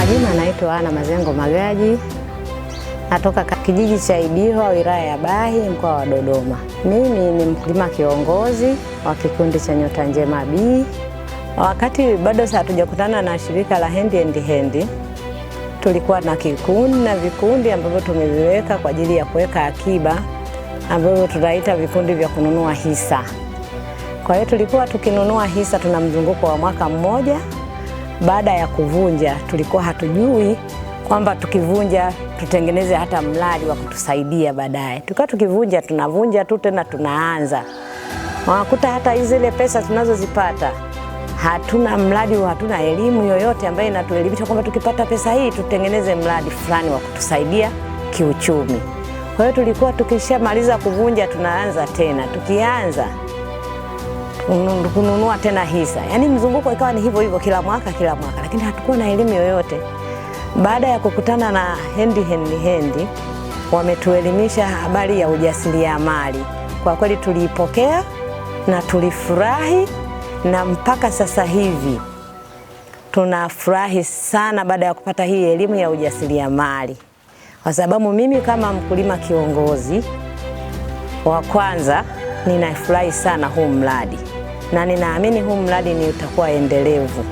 majina naitwa Ana Mazengo Magaji. Natoka kijiji cha Ibiho, wilaya ya Bahi, mkoa wa Dodoma. Mimi ni mkulima kiongozi wa kikundi cha Nyota Njema B. Wakati bado hatujakutana na shirika la Hand in Hand, tulikuwa na kikundi na vikundi ambavyo tumeviweka kwa ajili ya kuweka akiba, ambavyo tunaita vikundi vya kununua hisa. Kwa hiyo tulikuwa tukinunua hisa, tuna mzunguko wa mwaka mmoja. Baada ya kuvunja, tulikuwa hatujui kwamba tukivunja tutengeneze hata mradi wa kutusaidia baadaye. Tukiwa tukivunja, tunavunja tu tena tunaanza. Unakuta hata zile pesa tunazozipata hatuna mradi, hatuna elimu yoyote ambayo inatuelimisha kwamba tukipata pesa hii tutengeneze mradi fulani wa kutusaidia kiuchumi. Kwa hiyo tulikuwa tukishamaliza kuvunja tunaanza tena. Tukianza kununua tena hisa. Yaani mzunguko ikawa ni hivyo hivyo kila mwaka, lakini hatukuwa na elimu yoyote. Baada ya kukutana na Hand in Hand, wametuelimisha habari ya ujasiriamali. Kwa kweli tuliipokea na tulifurahi, na mpaka sasa hivi tunafurahi sana baada ya kupata hii elimu ya ujasiriamali. Kwa sababu mimi kama mkulima kiongozi wa kwanza ninafurahi sana huu mradi, na ninaamini huu mradi ni utakuwa endelevu,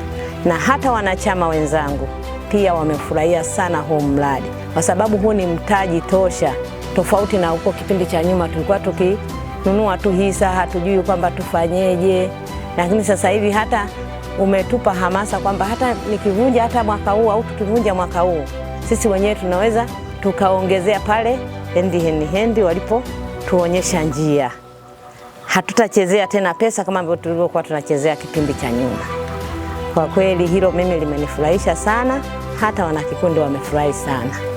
na hata wanachama wenzangu pia wamefurahia sana huu mradi, kwa sababu huu ni mtaji tosha, tofauti na huko kipindi cha nyuma tulikuwa tukinunua tu hisa, hatujui kwamba tufanyeje. Lakini sasa hivi hata umetupa hamasa kwamba hata nikivunja hata mwaka huu au tukivunja mwaka huu, sisi wenyewe tunaweza tukaongezea pale Hand in Hand walipo tuonyesha njia. Hatutachezea tena pesa kama ambavyo tulivyokuwa tunachezea kipindi cha nyuma. Kwa kweli hilo mimi limenifurahisha sana, hata wanakikundi wamefurahi sana.